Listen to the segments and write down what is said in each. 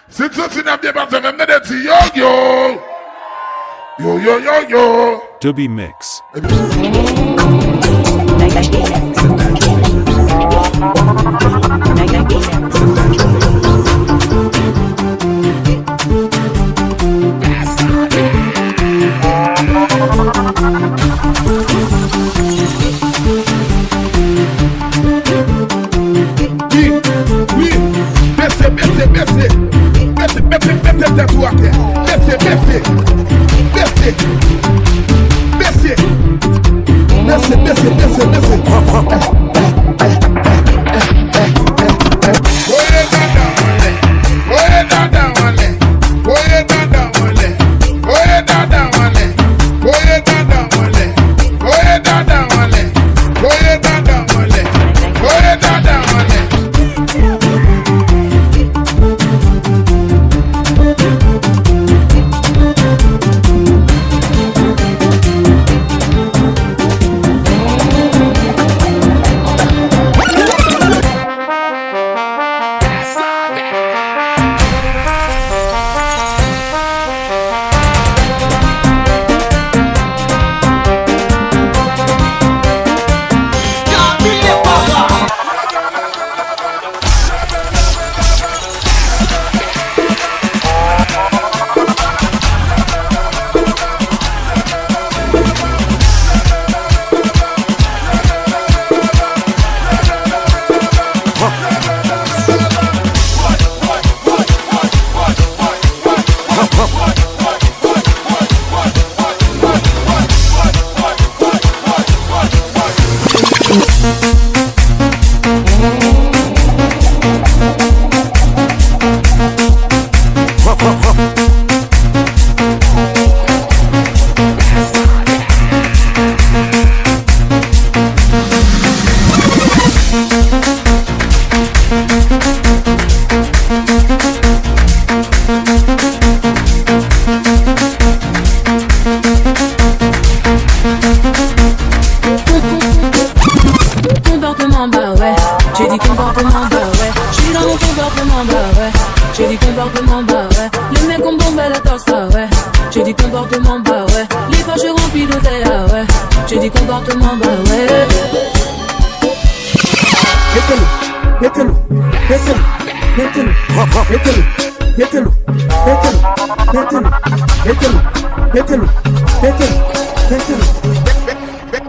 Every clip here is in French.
Si tu n'as bien passé, même de dire yo yo. Yo yo yo yo. Doubymix.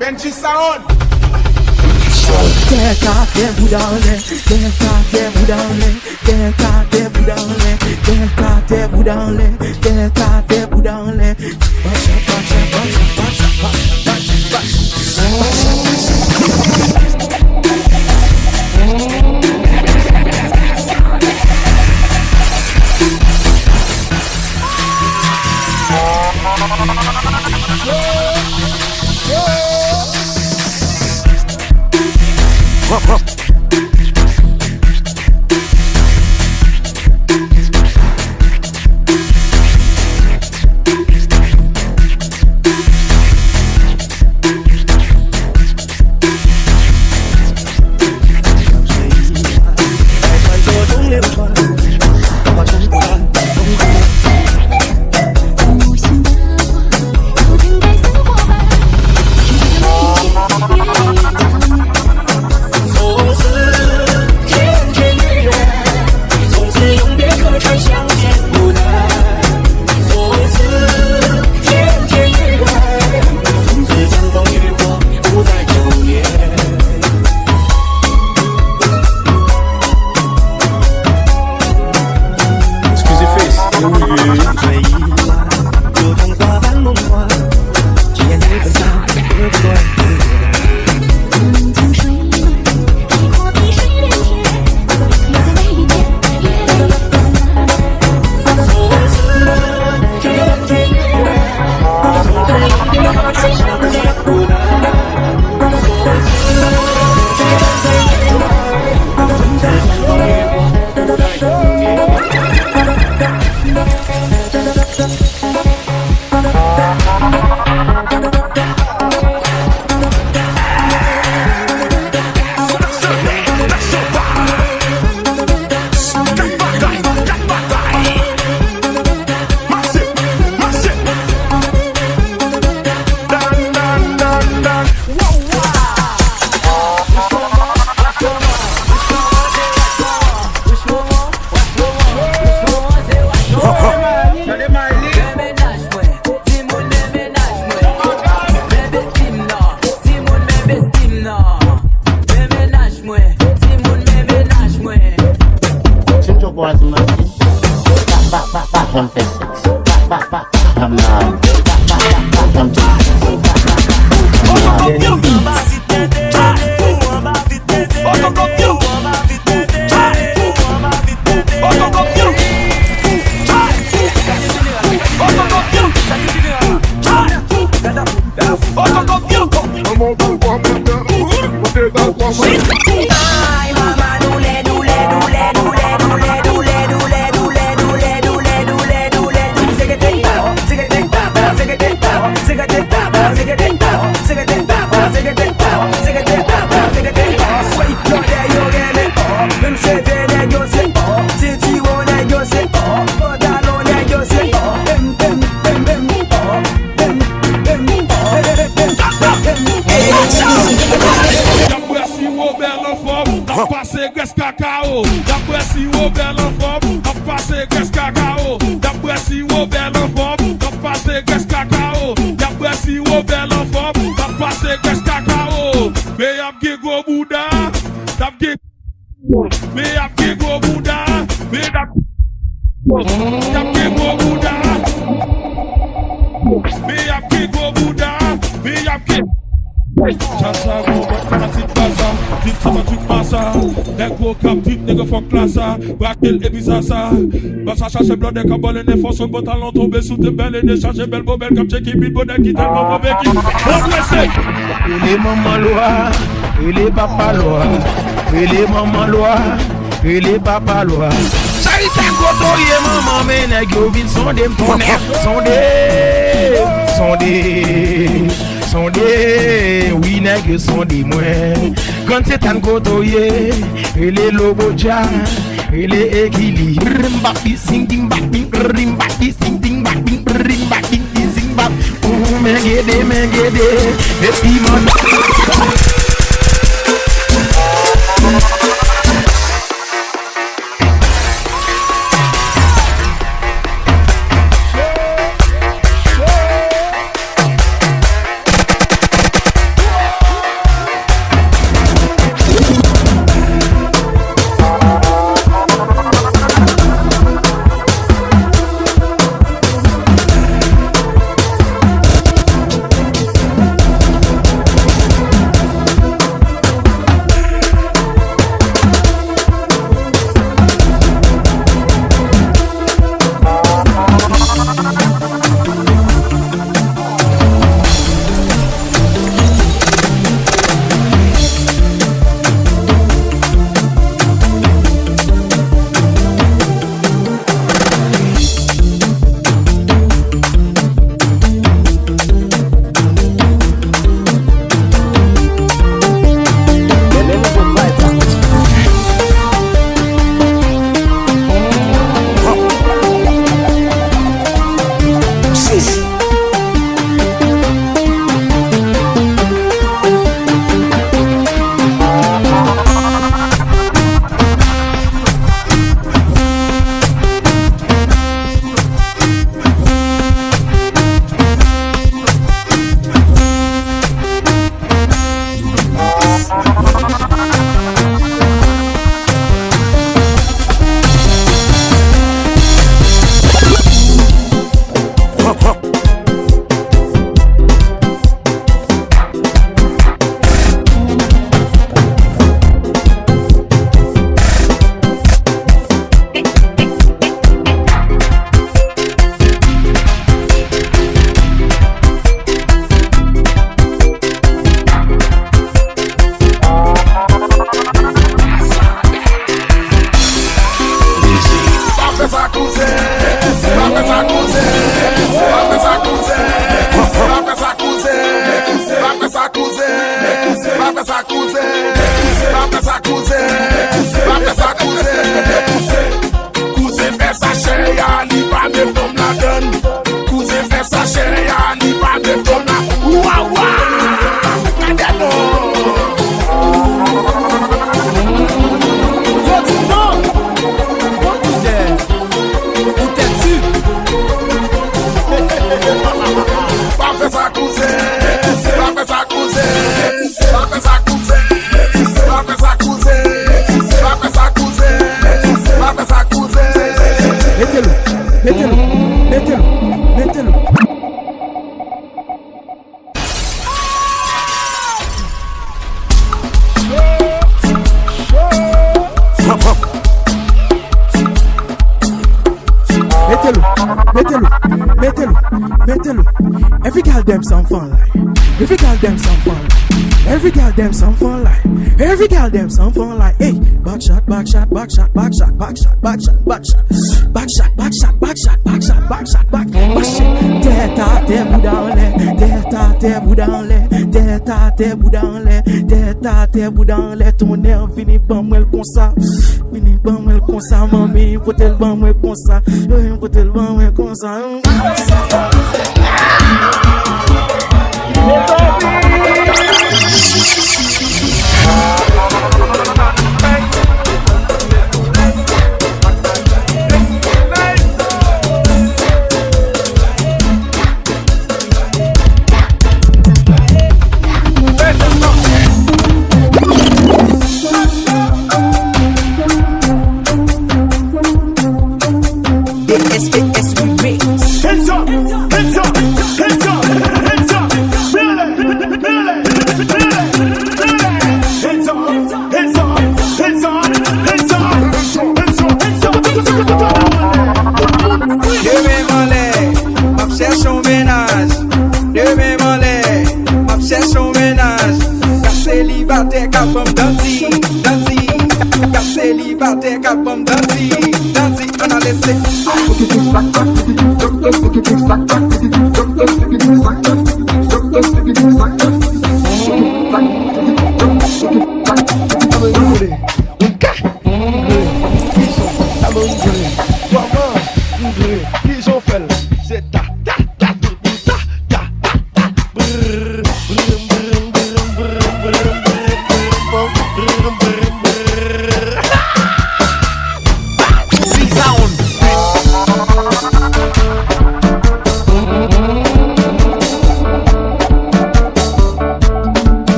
Benji Sound. Oh, Passion for sex. I'm not. Passion to ça cherche blanc des caboles et force au talent tombé sous tes belles et décharger belle bobelle comme check it bonnet qui t'a pas mauvais qui il est maman loi il est papa loi il est maman loi il est papa loi charité koto ye maman mais nèg yo vin sondé sondé oui nèg yo sondé moi quand c'est un koto ye il est loboja il est équilibre rimbapi sing ding bapi rimbapi sing ding bapi rimbapi sing bap mengede et puis mon Mettez-le. Mettez-le. Every girl them some fun like. Every girl them some fun like. Hey, back shot. Tête boudin lait, ton nerf vini ban moi comme ça. Mami, faut te le ban moi comme ça.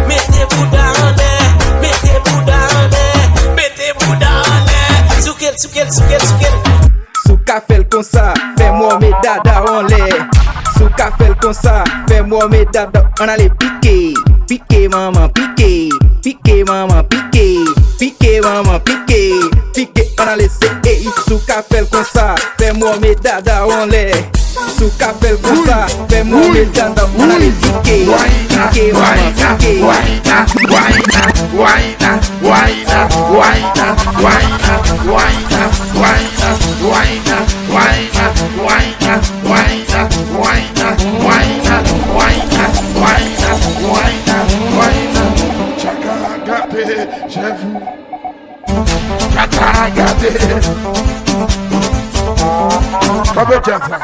Mettez-vous dans l'air, mettez-vous dans l'air, mettez-vous dans l'air. Sou ka fel kon sa, fais-moi mes dada en l'air. Sou ka fel kon sa, fais-moi mes dada. On allait piquer, piquer maman, piquer, piquer maman, piquer, piquer maman, piquer, piquer. On allait c'est sou ka fel kon sa, fais-moi mes dada en l'air. Sou ka fel kon sa, fais-moi mes dada. On allait piquer, piquer maman, piquer. J'ai vu Kata gâté. Comment tu as ça?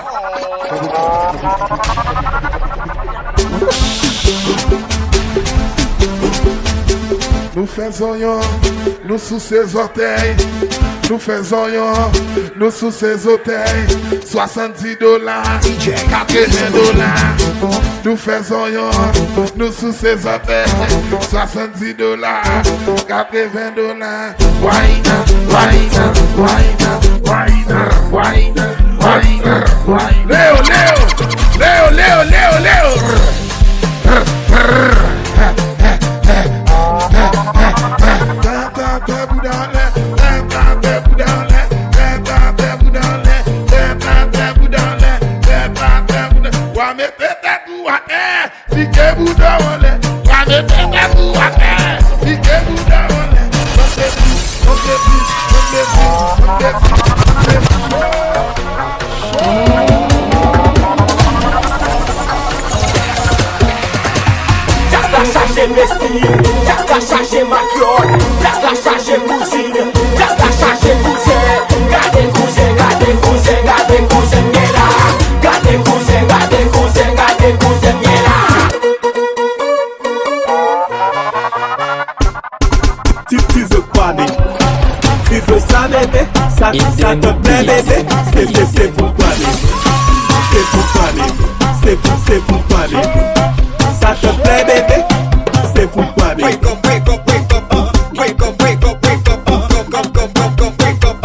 Nous faisons yon, nous sous ses orteils. Nous faisons yon, nous sous ses orteils. $70, $80. Nous faisons yon, nous sous ses orteils. $70, $80. Wine, wine, wine, wine, wine, wine, wine. Léo, Léo, Léo, Léo, Léo, Léo. Just la charge ma clone, just la charge cousine, just la charge cousin. Gardez cousin, gardez cousin, gardez cousin, là. Gardez cousin, gardez cousin, gardez cousin, là. Tu veux quoi, bébé? Tu veux ça, bébé? Ça te plaît, bébé? C'est pour toi, bébé. C'est pour toi, bébé. C'est pour toi, bébé. Ça te plaît, bébé? C'est pour toi, bébé. Wake up, wake up, wake up, wake up, wake up, wake up, wake up, wake up, wake up, wake up, wake up.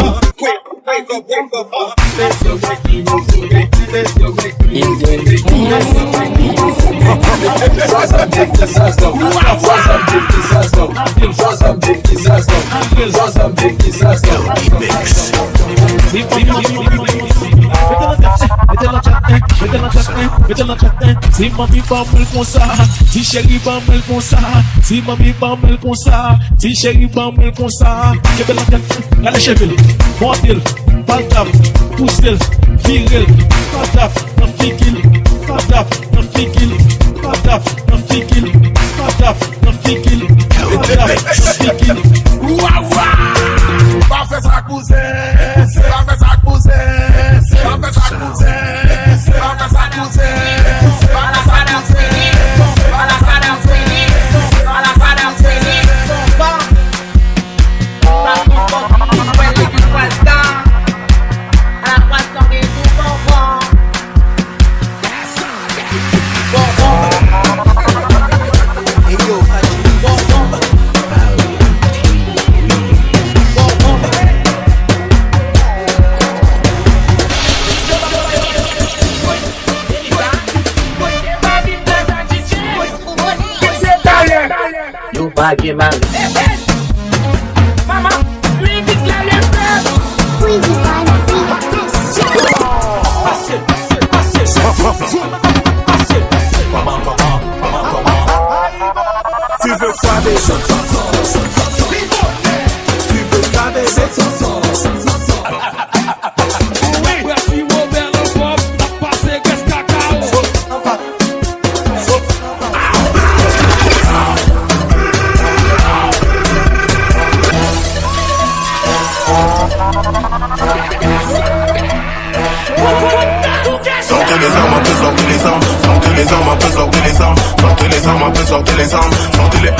Si mami pas mal comme ça, si chérie pas mal comme ça, si mami pas mal comme ça, si chérie pas mal comme ça, que belle tête, allez cheville, montel, paltaf, poussel, viril, pataf, un fikil, pataf, un fikil, pataf, un fikil, pataf, un fikil, pataf, un fikil. Ouah ouah, pas faire ça cousin, pas faire ça cousin, pas faire ça cousin, pas faire ça cousin. Baggy man. Mama, leave it like that. Tu veux quoi, bébé? Tu veux ça, bébé? Merci Robert le Bob, la passé qu'est-ce cacao. Sortez les armes, un peu sortez les armes. Sortez les armes, un peu sortez les armes. Sortez les armes, un peu sortez les armes. Sortez les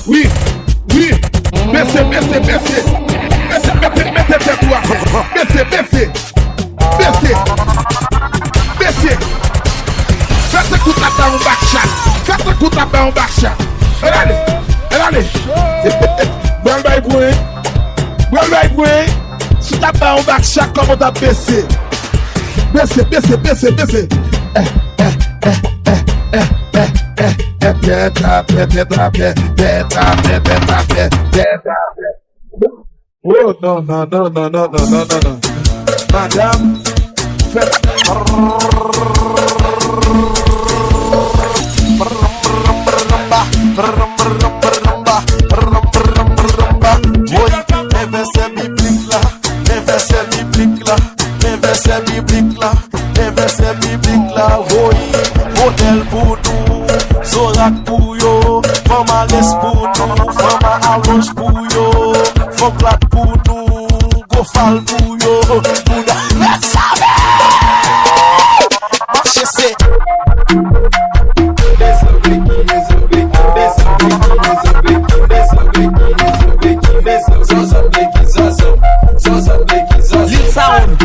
Oui, oui, baissez, baissez, baissez. Baissez tais-toi. Baissez, baissez. Baissez. Baissez. Faites un coup de tape en backshot. Faites un coup de tape en backshot. Allez. Bon bye boy. Bon bye boy. Si t'as pas en backshot, comment t'as baissé? Baissez. Oh non. Madame, faites. Verset biblique là, oui, modèle pour nous, Zorak pour yo, femme laisse pour nous, femme arrange pour yo, femme plate pour nous, gofal pour yo, pour nous, marche c'est. Lil Sound.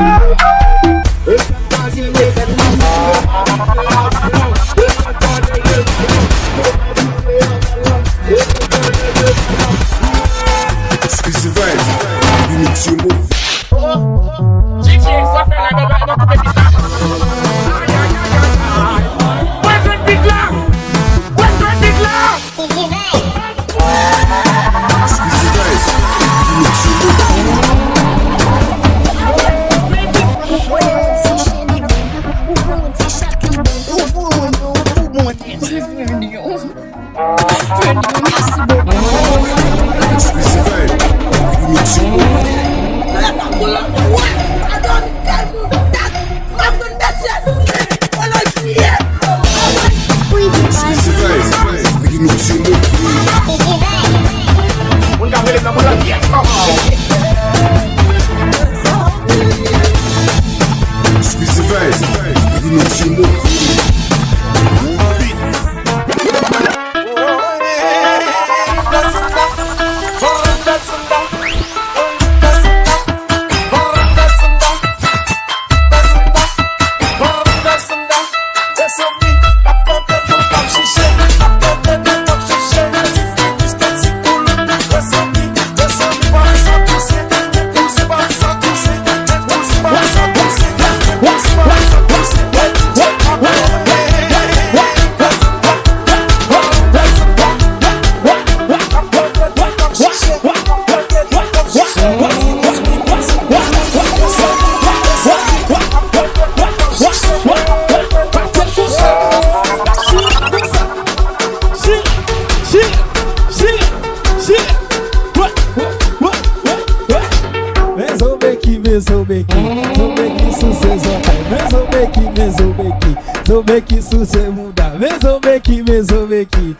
Zobeky sous ses moudas, mais Zobeky, Zobeky,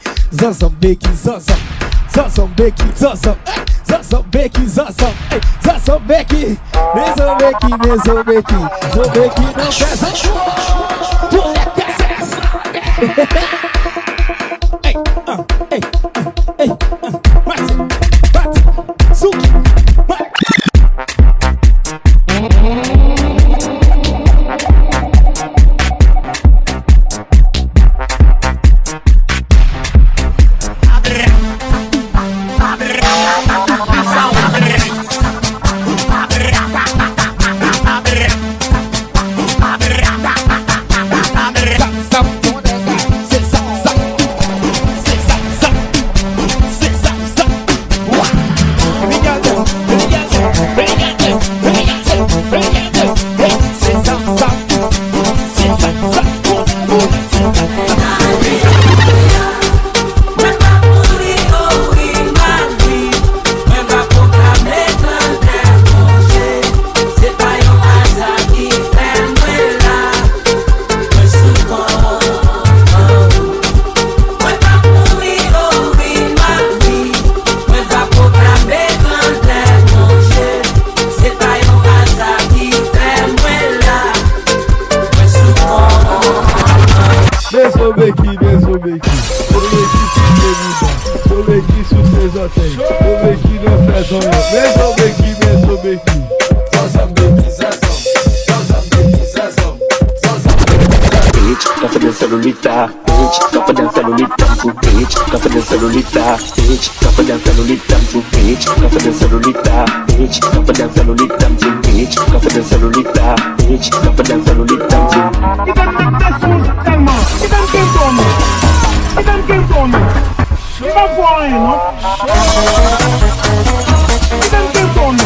Zobeky, Zobeky não quer pour les cassettes. Bate, Suki, Zobeky sous ses orteils. Zobeky ne fait son nom. Mais Zobeky. Confidence LOLITA, bitch. Confidence LOLITA, bitch. Confidence LOLITA, bitch. Confidence LOLITA, bitch. Confidence LOLITA, bitch. Confidence LOLITA, bitch. Confidence LOLITA, bitch. Confidence LOLITA. You can make that food tellement. You can keep on me. You can keep on me. You can go on, you know. You can keep on me.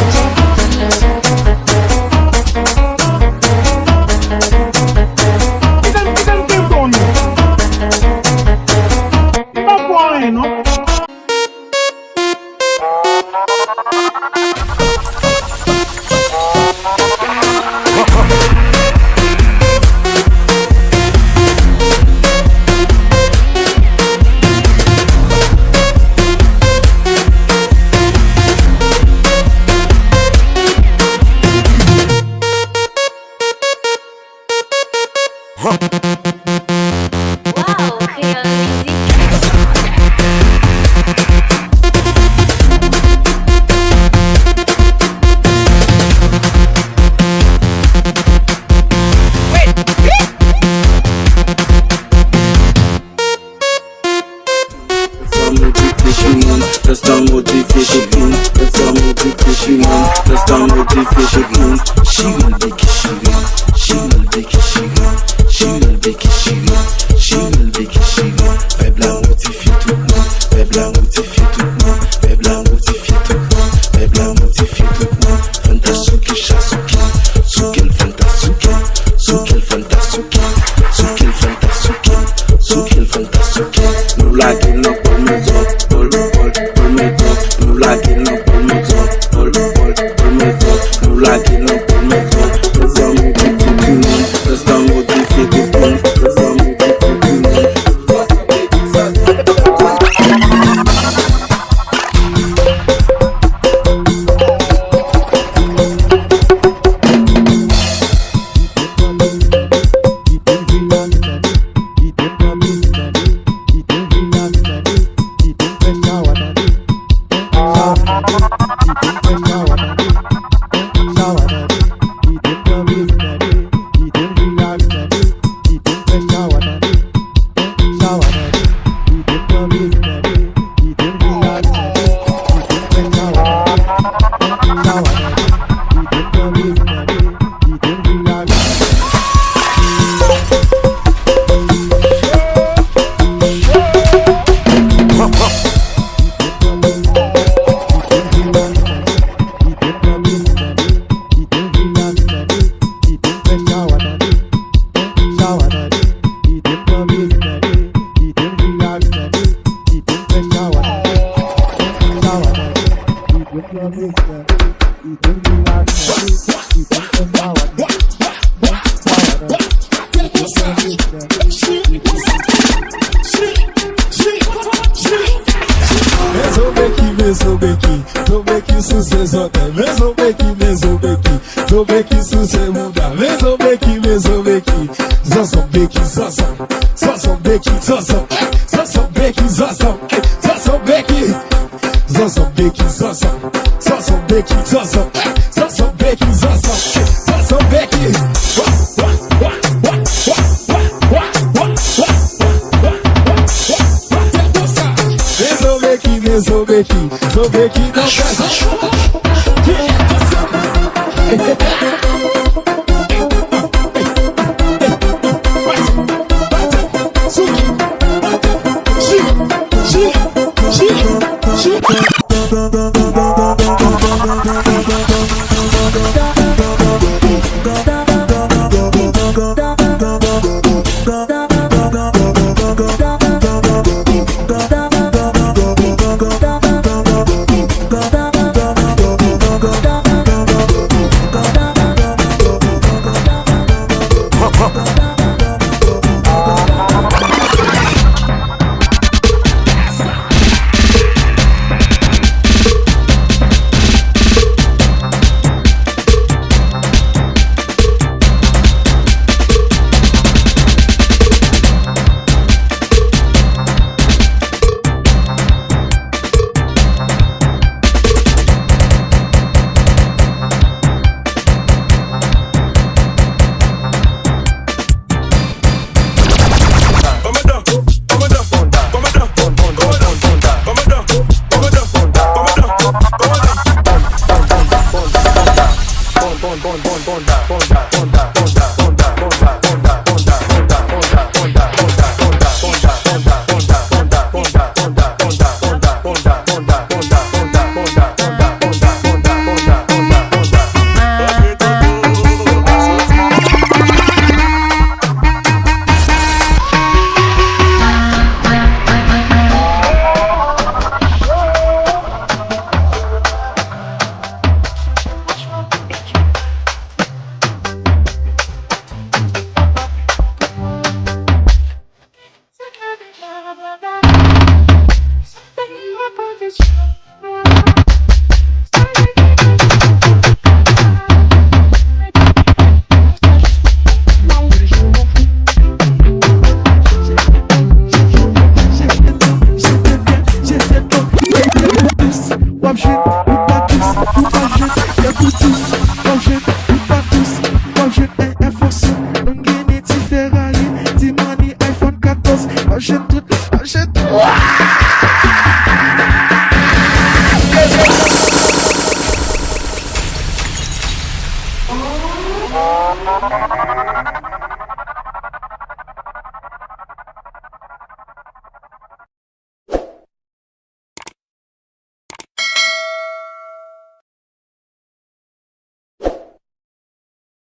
Wap jit, ou pa dis, ou pa jet, y'a tout